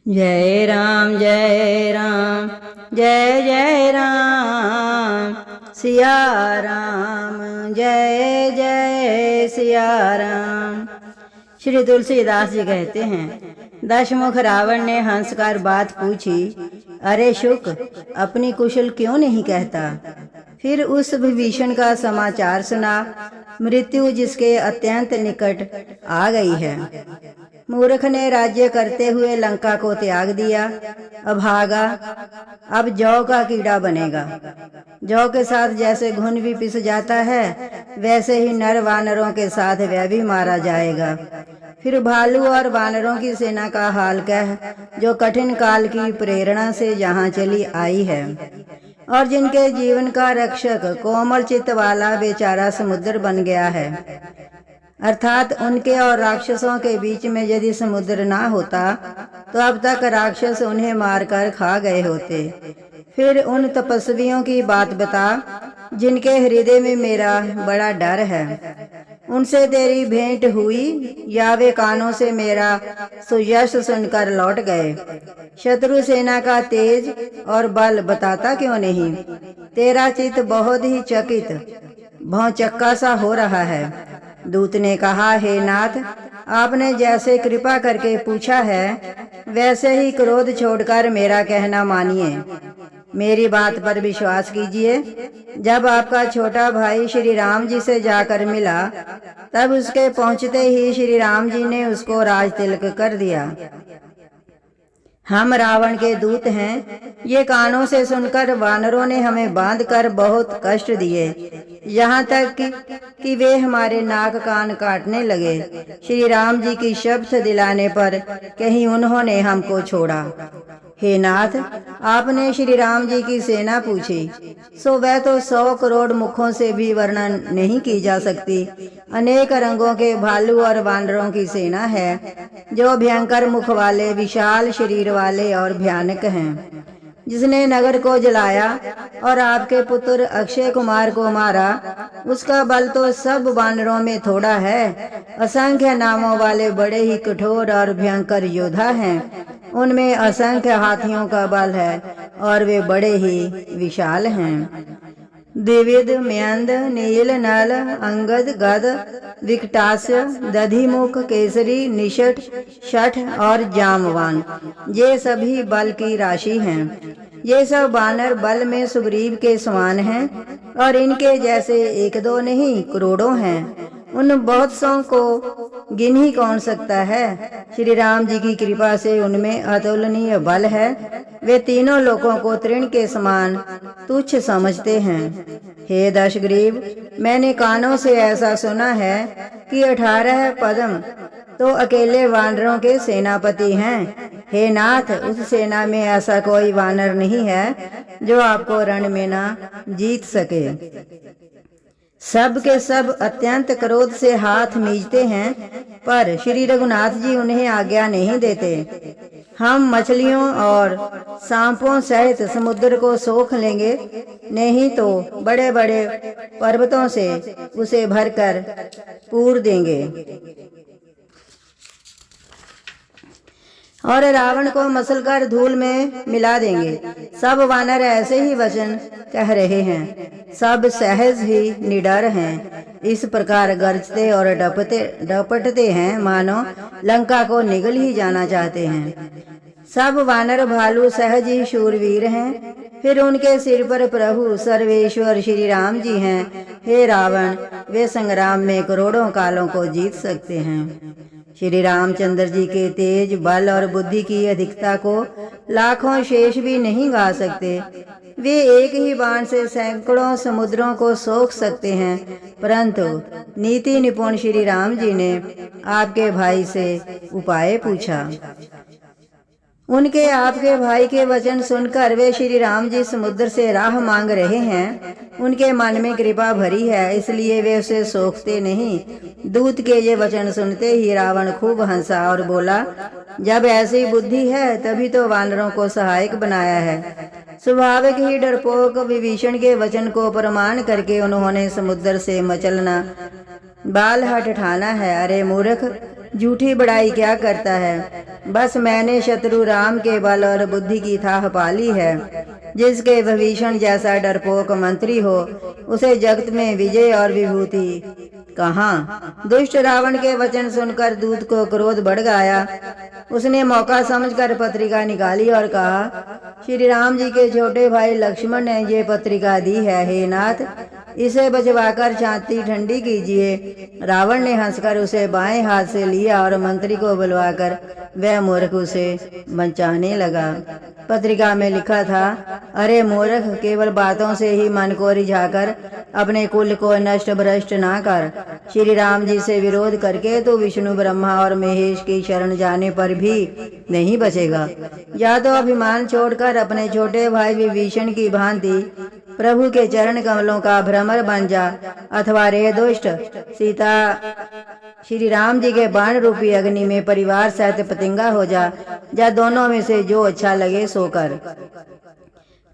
जय राम जय राम जय जय राम सिया राम जय जय सिया राम। श्री तुलसीदास जी कहते हैं, दशमुख रावण ने हंसकर बात पूछी, अरे शुक, अपनी कुशल क्यों नहीं कहता। फिर उस विभीषण का समाचार सुना, मृत्यु जिसके अत्यंत निकट आ गई है। मूर्ख ने राज्य करते हुए लंका को त्याग दिया, अभागा अब जौ का कीड़ा बनेगा। जौ के साथ जैसे घुन भी पिस जाता है, वैसे ही नर वानरों के साथ वह भी मारा जाएगा। फिर भालू और वानरों की सेना का हाल कह, जो कठिन काल की प्रेरणा से यहाँ चली आई है, और जिनके जीवन का रक्षक कोमल चित्त वाला बेचारा समुद्र बन गया है। अर्थात उनके और राक्षसों के बीच में यदि समुद्र ना होता तो अब तक राक्षस उन्हें मारकर खा गए होते। फिर उन तपस्वियों की बात बता जिनके हृदय में मेरा बड़ा डर है। उनसे तेरी भेंट हुई या वे कानों से मेरा सुयश सुनकर लौट गए। शत्रु सेना का तेज और बल बताता क्यों नहीं। तेरा चित्त बहुत ही चकित भौचक्का सा हो रहा है। दूत ने कहा, हे नाथ, आपने जैसे कृपा करके पूछा है वैसे ही क्रोध छोड़कर मेरा कहना मानिए। मेरी बात पर विश्वास कीजिए। जब आपका छोटा भाई श्री राम जी से जाकर मिला, तब उसके पहुंचते ही श्री राम जी ने उसको राज तिलक कर दिया। हम रावण के दूत हैं, ये कानों से सुनकर वानरों ने हमें बांधकर बहुत कष्ट दिए, यहाँ तक कि वे हमारे नाक कान काटने लगे। श्री राम जी की शपथ दिलाने पर कहीं उन्होंने हमको छोड़ा। हे नाथ, आपने श्री राम जी की सेना पूछी, सो वह तो 100 करोड़ मुखों से भी वर्णन नहीं की जा सकती। अनेक रंगों के भालू और वानरों की सेना है, जो भयंकर मुख वाले, विशाल शरीर वाले और भयानक हैं। जिसने नगर को जलाया और आपके पुत्र अक्षय कुमार को मारा, उसका बल तो सब वानरों में थोड़ा है। असंख्य नामों वाले बड़े ही कठोर और भयंकर योद्धा हैं। उनमें असंख्य हाथियों का बल है और वे बड़े ही विशाल हैं। द्विविध, म्यंद, नील, नल, अंगद, गद, विकटास्य, दधिमुख, केसरी, निषट, शठ और जामवान, ये सभी बल की राशि हैं। ये सब वानर बल में सुग्रीव के समान हैं और इनके जैसे एक दो नहीं करोड़ों हैं। उन बहुत सौ को गिन ही कौन सकता है। श्री राम जी की कृपा से उनमें अतुलनीय बल है। वे तीनों लोगों को तृण के समान तुच्छ समझते हैं। हे दशग्रीव, मैंने कानों से ऐसा सुना है कि 18 पद्म तो अकेले वानरों के सेनापति हैं। हे नाथ, उस सेना में ऐसा कोई वानर नहीं है जो आपको रण में ना जीत सके। सब के सब अत्यंत क्रोध से हाथ मींचते हैं, पर श्री रघुनाथ जी उन्हें आज्ञा नहीं देते। हम मछलियों और सांपों सहित समुद्र को सोख लेंगे, नहीं तो बड़े बड़े पर्वतों से उसे भरकर पूर देंगे और रावण को मसलकर धूल में मिला देंगे। सब वानर ऐसे ही वचन कह रहे हैं, सब सहज ही निडर हैं। इस प्रकार गरजते और डपटते हैं, मानो लंका को निगल ही जाना चाहते हैं। सब वानर भालू सहज ही शूरवीर हैं। फिर उनके सिर पर प्रभु सर्वेश्वर श्री राम जी हैं। हे रावण, वे संग्राम में करोड़ों कालों को जीत सकते हैं। श्री रामचंद्र जी के तेज, बल और बुद्धि की अधिकता को लाखों शेष भी नहीं गा सकते। वे एक ही बाण से सैकड़ों समुद्रों को सोख सकते हैं, परंतु नीति निपुण श्री राम जी ने आपके भाई से उपाय पूछा। उनके आपके भाई के वचन सुनकर वे श्री राम जी समुद्र से राह मांग रहे हैं। उनके मन में कृपा भरी है, इसलिए वे उसे सोखते नहीं। दूत के ये वचन सुनते ही रावण खूब हंसा और बोला, जब ऐसी बुद्धि है तभी तो वानरों को सहायक बनाया है। स्वाभाविक ही डरपोक विभीषण के वचन को प्रमाण करके उन्होंने समुद्र से मचलना बाल हट ठाना है। अरे मूर्ख, झूठी बड़ाई क्या करता है। बस मैंने शत्रु राम के बल और बुद्धि की थाह पाली है। जिसके विभीषण जैसा डरपोक मंत्री हो, उसे जगत में विजय और विभूति कहाँ। दुष्ट रावण के वचन सुनकर दूत को क्रोध बढ़ गया। उसने मौका समझकर पत्रिका निकाली और कहा, श्री राम जी के छोटे भाई लक्ष्मण ने ये पत्रिका दी है। हे नाथ, इसे बचवाकर छाती ठंडी कीजिए। रावण ने हंसकर उसे बाएं हाथ से लिया और मंत्री को बुलवाकर वह मूर्ख उसे बचाने लगा। पत्रिका में लिखा था, अरे मूर्ख, केवल बातों से ही मन को रिझाकर अपने कुल को नष्ट भ्रष्ट ना कर। श्री राम जी से विरोध करके तो विष्णु ब्रह्मा और महेश की शरण जाने पर भी नहीं बचेगा। या तो अभिमान छोड़कर अपने छोटे भाई विभीषण की भांति प्रभु के चरण कमलों का भ्रमर बन जा, अथवा रे दुष्ट सीता श्री राम जी के बाण रूपी अग्नि में परिवार सहित पतंगा हो जा, या दोनों में से जो अच्छा लगे सो कर।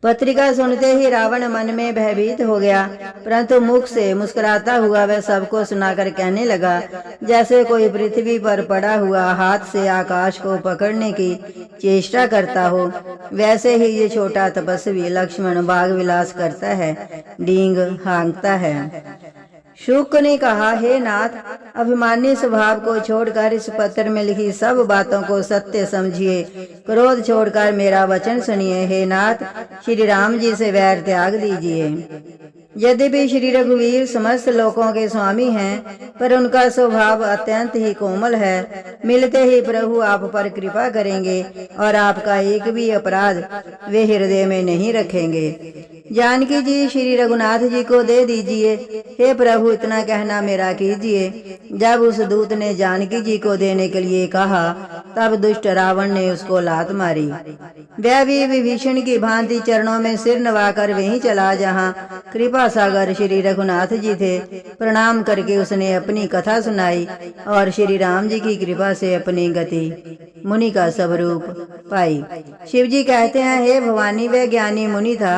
पत्रिका सुनते ही रावण मन में भयभीत हो गया, परंतु मुख से मुस्कुराता हुआ वह सबको सुनाकर कहने लगा, जैसे कोई पृथ्वी पर पड़ा हुआ हाथ से आकाश को पकड़ने की चेष्टा करता हो, वैसे ही ये छोटा तपस्वी लक्ष्मण बाग विलास करता है, डींग हाँकता है। शुक ने कहा, हे नाथ, अभिमानी स्वभाव को छोड़कर इस पत्र में लिखी सब बातों को सत्य समझिए। क्रोध छोड़कर मेरा वचन सुनिए। हे नाथ, श्री राम जी से वैर त्याग दीजिए। यद्यपि श्री रघुवीर समस्त लोकों के स्वामी हैं, पर उनका स्वभाव अत्यंत ही कोमल है। मिलते ही प्रभु आप पर कृपा करेंगे और आपका एक भी अपराध वे हृदय में नहीं रखेंगे। जानकी जी श्री रघुनाथ जी को दे दीजिए। हे प्रभु, इतना कहना मेरा कीजिए। जब उस दूत ने जानकी जी को देने के लिए कहा, तब दुष्ट रावण ने उसको लात मारी। वह भी विभीषण की भांति चरणों में सिर नवाकर वहीं चला जहाँ कृपा सागर श्री रघुनाथ जी थे। प्रणाम करके उसने अपनी कथा सुनाई और श्री राम जी की कृपा से अपनी गति मुनि का स्वरूप पाई। शिव जी कहते हैं, हे भवानी, वह ज्ञानी मुनि था,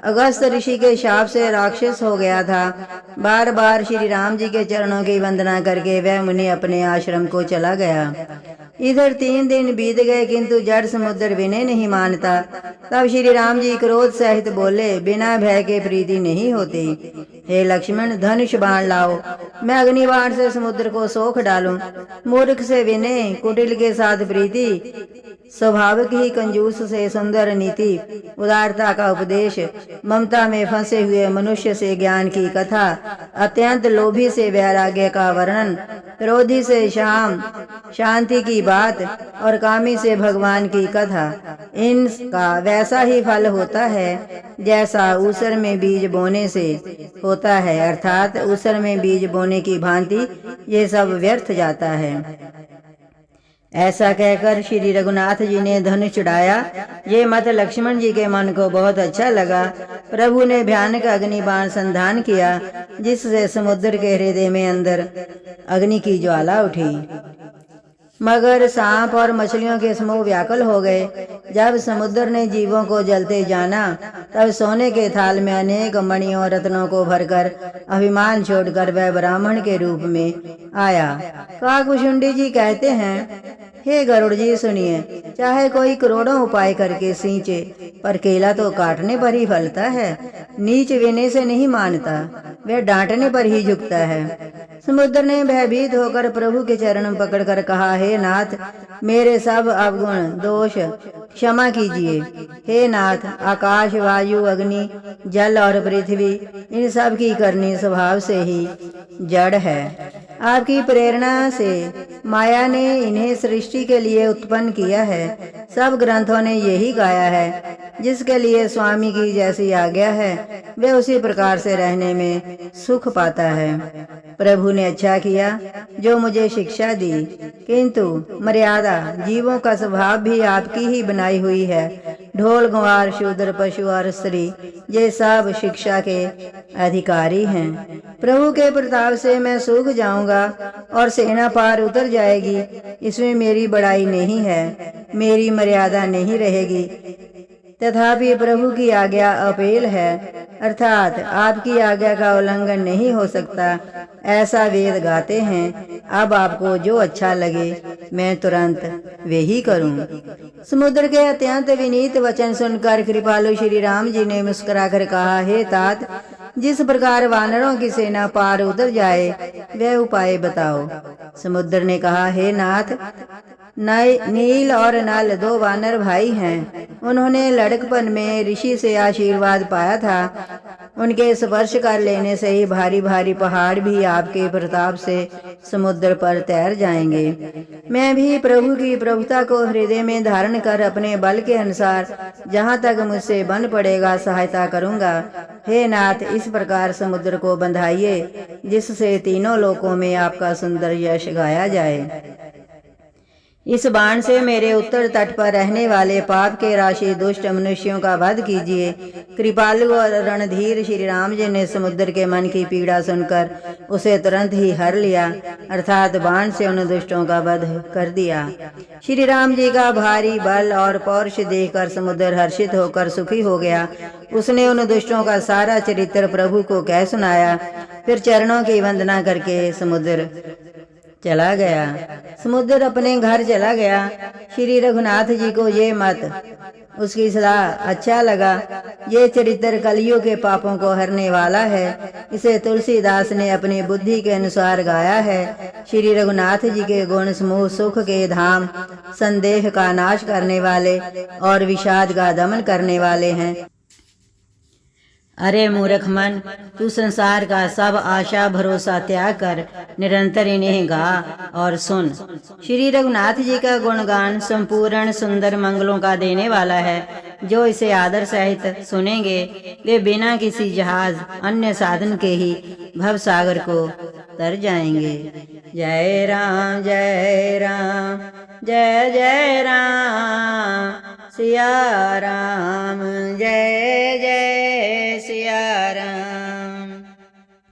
अगस्त ऋषि के शाप से राक्षस हो गया था। बार बार श्री राम जी के चरणों की वंदना करके वह मुनि अपने आश्रम को चला गया। इधर 3 दिन बीत गए, किंतु जड़ समुद्र विनय नहीं मानता। तब श्री राम जी क्रोध सहित बोले, बिना भय के प्रीति नहीं होती। हे लक्ष्मण, धनुष बाण लाओ, मैं अग्निबाण से समुद्र को सोख डालूं। मूर्ख से विनय, कुटिल के साथ प्रीति, स्वाभाविक ही कंजूस से सुंदर नीति, उदारता का उपदेश, ममता में फंसे हुए मनुष्य से ज्ञान की कथा, अत्यंत लोभी से वैराग्य का वर्णन, क्रोधी से शांति की बात और कामी से भगवान की कथा। इनका वैसा ही फल होता है जैसा ऊसर में बीज बोने से होता है, अर्थात ऊसर में बीज बोने की भांति ये सब व्यर्थ जाता है। ऐसा कहकर श्री रघुनाथ जी ने धनुष चढ़ाया। ये मत लक्ष्मण जी के मन को बहुत अच्छा लगा। प्रभु ने भयानक अग्नि बाण संधान किया, जिससे समुद्र के हृदय में अंदर अग्नि की ज्वाला उठी। मगर, सांप और मछलियों के समूह व्याकुल हो गए। जब समुद्र ने जीवों को जलते जाना, तब सोने के थाल में अनेक मणियों रत्नों को भरकर अभिमान छोड़कर वह ब्राह्मण के रूप में आया। काकभुषुंडी जी कहते हैं, हे गरुड़ जी सुनिए, चाहे कोई करोड़ों उपाय करके सींचे, पर केला तो काटने पर ही फलता है। नीच विनय से नहीं मानता, वह डांटने पर ही झुकता है। समुद्र ने भयभीत होकर प्रभु के चरण पकड़कर कहा, हे नाथ, मेरे सब अवगुण दोष क्षमा कीजिए। हे नाथ, आकाश, वायु, अग्नि, जल और पृथ्वी, इन सब की करनी स्वभाव से ही जड़ है। आपकी प्रेरणा से माया ने इन्हें सृष्टि के लिए उत्पन्न किया है। सब ग्रंथों ने यही गाया है। जिसके लिए स्वामी की जैसी आज्ञा है, वे उसी प्रकार से रहने में सुख पाता है। प्रभु ने अच्छा किया जो मुझे शिक्षा दी, किंतु मर्यादा, जीवों का स्वभाव भी आपकी ही बनाई हुई है। ढोल, ग्वार, शूद्र, पशु और स्त्री, ये सब शिक्षा के अधिकारी हैं। प्रभु के प्रताप से मैं सूख जाऊंगा और सेना पार उतर जाएगी। इसमें मेरी बड़ाई नहीं है, मेरी मर्यादा नहीं रहेगी। तथापि प्रभु की आज्ञा अपेल है, अर्थात आपकी आज्ञा का उल्लंघन नहीं हो सकता, ऐसा वेद गाते हैं। अब आपको जो अच्छा लगे मैं तुरंत वे ही करूं। समुद्र के अत्यंत विनीत वचन सुनकर कृपालु श्री राम जी ने मुस्कुराकर कहा, हे तात, जिस प्रकार वानरों की सेना पार उतर जाए वह उपाय बताओ। समुद्र ने कहा, हे नाथ, नील और नल दो वानर भाई हैं। उन्होंने लड़कपन में ऋषि से आशीर्वाद पाया था। उनके स्पर्श कर लेने से ही भारी भारी पहाड़ भी आपके प्रताप से समुद्र पर तैर जाएंगे। मैं भी प्रभु की प्रभुता को हृदय में धारण कर अपने बल के अनुसार जहाँ तक मुझसे बन पड़ेगा सहायता करूँगा। हे नाथ, इस प्रकार समुद्र को बंधाइए जिससे तीनों लोकों में आपका सुंदर यश गाया जाए। इस बाण से मेरे उत्तर तट पर रहने वाले पाप के राशि दुष्ट मनुष्यों का वध कीजिए। कृपालु और रणधीर श्री राम जी ने समुद्र के मन की पीड़ा सुनकर उसे तुरंत ही हर लिया, अर्थात बाण से उन दुष्टों का वध कर दिया। श्री राम जी का भारी बल और पौरुष देखकर समुद्र हर्षित होकर सुखी हो गया। उसने उन दुष्टों का सारा चरित्र प्रभु को कह सुनाया। फिर चरणों की वंदना करके समुद्र चला गया। समुद्र अपने घर चला गया। श्री रघुनाथ जी को ये मत, उसकी सलाह अच्छा लगा। ये चरित्र कलियुग के पापों को हरने वाला है। इसे तुलसीदास ने अपनी बुद्धि के अनुसार गाया है। श्री रघुनाथ जी के गुण समूह सुख के धाम, संदेह का नाश करने वाले और विषाद का दमन करने वाले हैं। अरे मूर्ख मन, तू संसार का सब आशा भरोसा त्याग कर निरंतर इन्हें गा और सुन। श्री रघुनाथ जी का गुणगान संपूर्ण सुंदर मंगलों का देने वाला है। जो इसे आदर सहित सुनेंगे वे बिना किसी जहाज अन्य साधन के ही भव सागर को तर जाएंगे। जय राम जय राम जय जय राम, सिया राम जय जय सिया राम।